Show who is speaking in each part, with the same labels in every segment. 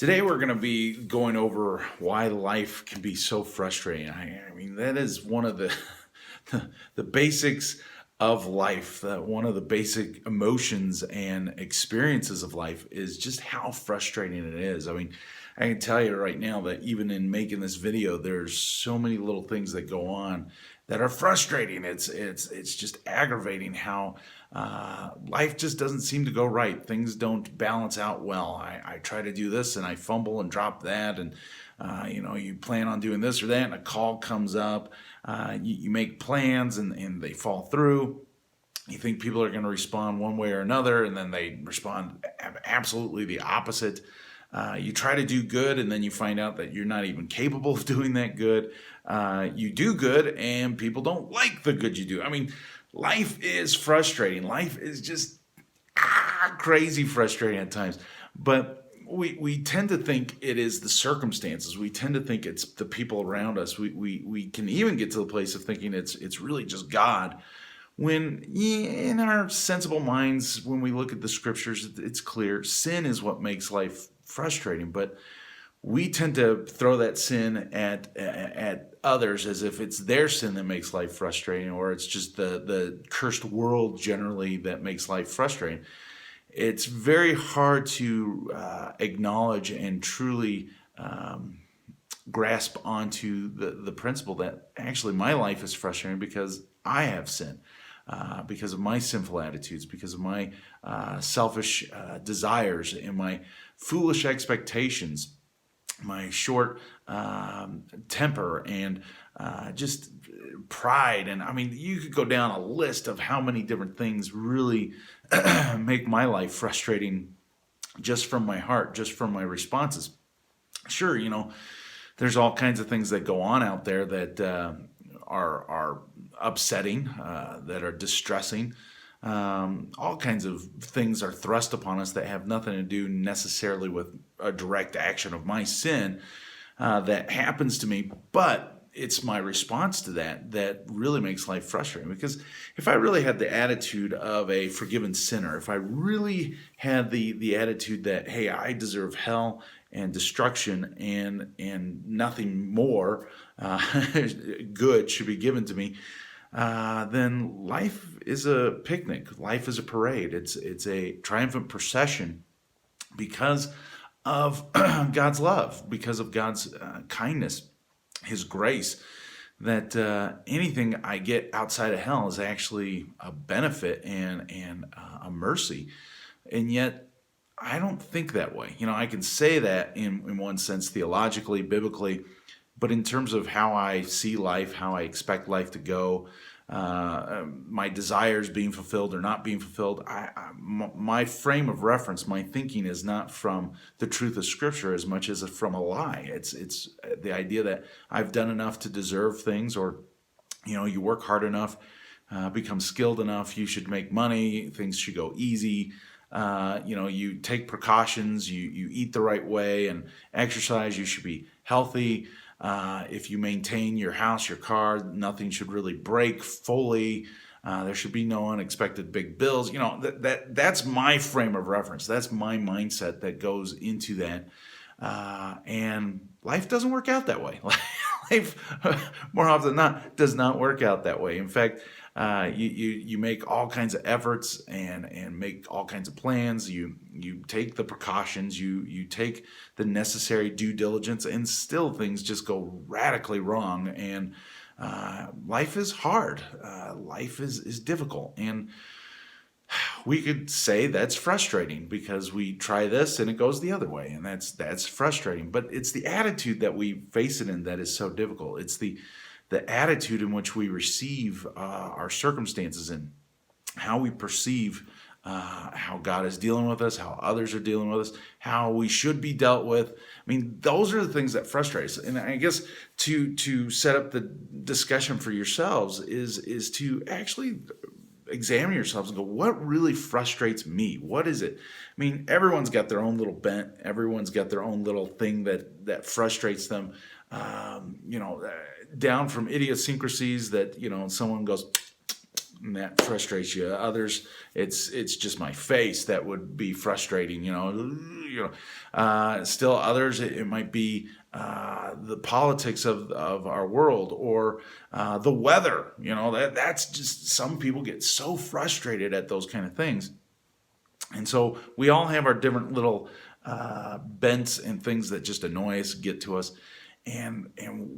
Speaker 1: Today we're going to be going over why life can be so frustrating. I mean, that is one of the basics of life. One of the basic emotions and experiences of life is just how frustrating it is. I mean, I can tell you right now that even in making this video, there's so many little things that go on that are frustrating. It's just aggravating how life just doesn't seem to go right. Things don't balance out well. I try to do this and I fumble and drop that, and you plan on doing this or that, and a call comes up. You make plans and they fall through. You think people are going to respond one way or another, and then they respond absolutely the opposite. You try to do good, and then you find out that you're not even capable of doing that good. You do good, and people don't like the good you do. I mean, life is frustrating. Life is just crazy frustrating at times. But we tend to think it is the circumstances. We tend to think it's the people around us. We can even get to the place of thinking it's really just God. When in our sensible minds, when we look at the scriptures, it's clear sin is what makes life frustrating. But we tend to throw that sin at others as if it's their sin that makes life frustrating, or it's just the cursed world generally that makes life frustrating. It's very hard to acknowledge and truly grasp onto the principle that actually my life is frustrating because I have sin. Because of my sinful attitudes, because of my selfish desires and my foolish expectations, my short temper, and just pride. And I mean, you could go down a list of how many different things really make my life frustrating just from my heart, just from my responses. Sure, there's all kinds of things that go on out there that are upsetting, that are distressing. All kinds of things are thrust upon us that have nothing to do necessarily with a direct action of my sin that happens to me, but it's my response to that really makes life frustrating. Because if I really had the attitude of a forgiven sinner, if I really had the attitude that, hey, I deserve hell and destruction and nothing more good should be given to me, then life is a picnic. Life is a parade. It's a triumphant procession because of God's love, because of God's kindness, His grace, that anything I get outside of hell is actually a benefit and a mercy. And yet, I don't think that way. I can say that in one sense, theologically, biblically, but in terms of how I see life, how I expect life to go, my desires being fulfilled or not being fulfilled, my frame of reference, my thinking is not from the truth of Scripture as much as from a lie. It's the idea that I've done enough to deserve things, or you work hard enough, become skilled enough, you should make money, things should go easy. You take precautions, you eat the right way and exercise, you should be healthy. If you maintain your house, your car, nothing should really break fully. There should be no unexpected big bills. That's my frame of reference. That's my mindset that goes into that. And life doesn't work out that way. Life, more often than not, does not work out that way. In fact, you make all kinds of efforts and make all kinds of plans. You take the precautions, you take the necessary due diligence, and still things just go radically wrong. And life is hard. Life is difficult. And we could say that's frustrating because we try this and it goes the other way, and that's frustrating. But it's the attitude that we face it in that is so difficult. It's the attitude in which we receive our circumstances and how we perceive how God is dealing with us, how others are dealing with us, how we should be dealt with. I mean, those are the things that frustrate us. And I guess to set up the discussion for yourselves is to actually examine yourselves and go, what really frustrates me? What is it? I mean, everyone's got their own little bent. Everyone's got their own little thing that frustrates them. Down from idiosyncrasies that, someone goes, and that frustrates you. Others, it's just my face that would be frustrating. Still others, it might be the politics of our world, or the weather. That's just, some people get so frustrated at those kind of things. And so we all have our different little bents and things that just annoy us, get to us. And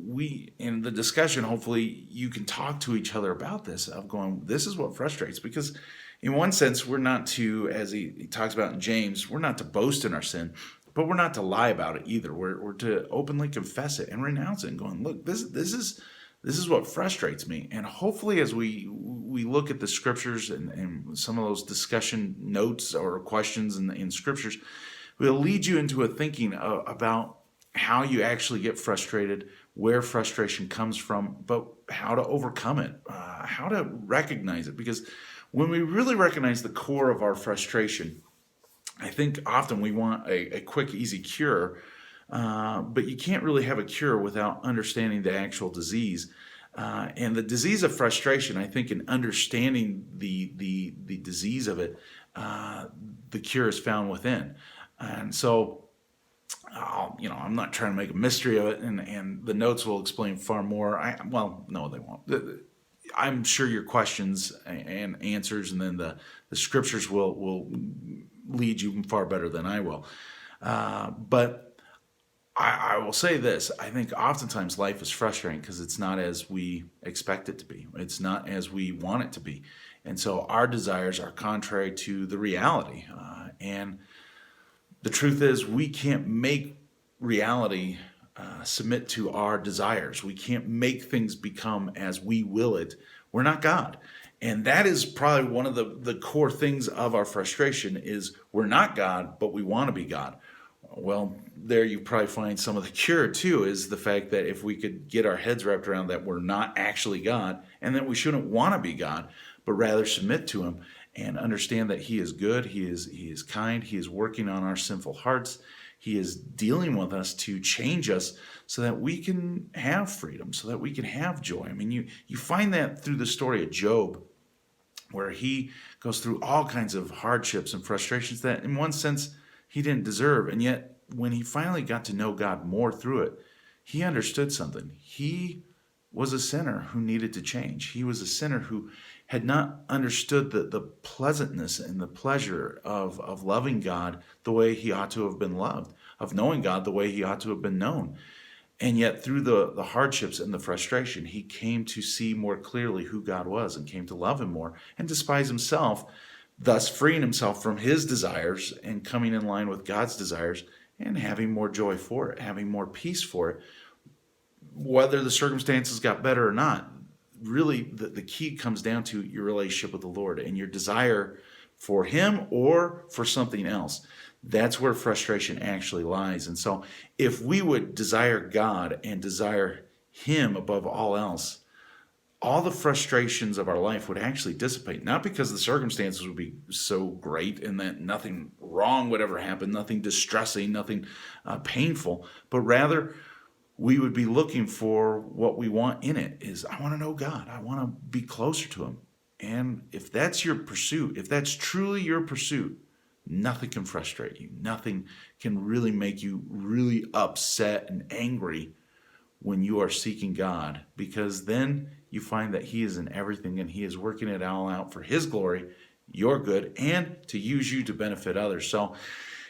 Speaker 1: we, in the discussion, hopefully you can talk to each other about this, of going, this is what frustrates. Because in one sense, we're not to, as he talks about in James, we're not to boast in our sin, but we're not to lie about it either. We're to openly confess it and renounce it and going, look, this is what frustrates me. And hopefully as we look at the scriptures and some of those discussion notes or questions in scriptures, will lead you into a thinking about how you actually get frustrated, where frustration comes from, but how to overcome it, how to recognize it. Because when we really recognize the core of our frustration, I think often we want a quick, easy cure, but you can't really have a cure without understanding the actual disease. And the disease of frustration, I think, in understanding the disease of it, the cure is found within. And so, I'm not trying to make a mystery of it, and the notes will explain far more. No, they won't. I'm sure your questions and answers, and then the scriptures will lead you far better than I will. But I will say this. I think oftentimes life is frustrating because it's not as we expect it to be. It's not as we want it to be. And so our desires are contrary to the reality. And the truth is, we can't make reality submit to our desires. We can't make things become as we will it. We're not God. And that is probably one of the core things of our frustration is we're not God, but we want to be God. Well, there you probably find some of the cure too, is the fact that if we could get our heads wrapped around that we're not actually God, and that we shouldn't want to be God, but rather submit to him and understand that he is good, he is kind, he is working on our sinful hearts, he is dealing with us to change us so that we can have freedom, so that we can have joy. I mean, you find that through the story of Job, where he goes through all kinds of hardships and frustrations that in one sense he didn't deserve. And yet when he finally got to know God more through it, he understood something. He was a sinner who needed to change. He was a sinner who had not understood the pleasantness and the pleasure of loving God the way he ought to have been loved, of knowing God the way he ought to have been known. And yet through the hardships and the frustration, he came to see more clearly who God was and came to love him more and despise himself, thus freeing himself from his desires and coming in line with God's desires and having more joy for it, having more peace for it. Whether the circumstances got better or not, really the key comes down to your relationship with the Lord and your desire for him or for something else. That's where frustration actually lies. And so if we would desire God and desire him above all else, all the frustrations of our life would actually dissipate. Not because the circumstances would be so great and that nothing wrong would ever happen, nothing distressing, nothing painful, but rather we would be looking for what we want in it is, I want to know God. I want to be closer to him. And if that's your pursuit, if that's truly your pursuit, nothing can frustrate you. Nothing can really make you really upset and angry when you are seeking God, because then you find that he is in everything and he is working it all out for his glory, your good, and to use you to benefit others. So,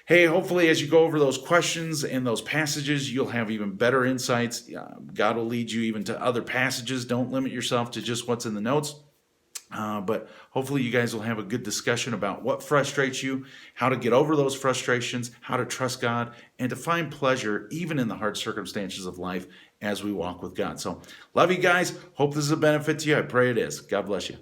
Speaker 1: hey, hopefully as you go over those questions and those passages, you'll have even better insights. God will lead you even to other passages. Don't limit yourself to just what's in the notes. But hopefully you guys will have a good discussion about what frustrates you, how to get over those frustrations, how to trust God, and to find pleasure even in the hard circumstances of life as we walk with God. So love you guys. Hope this is a benefit to you. I pray it is. God bless you.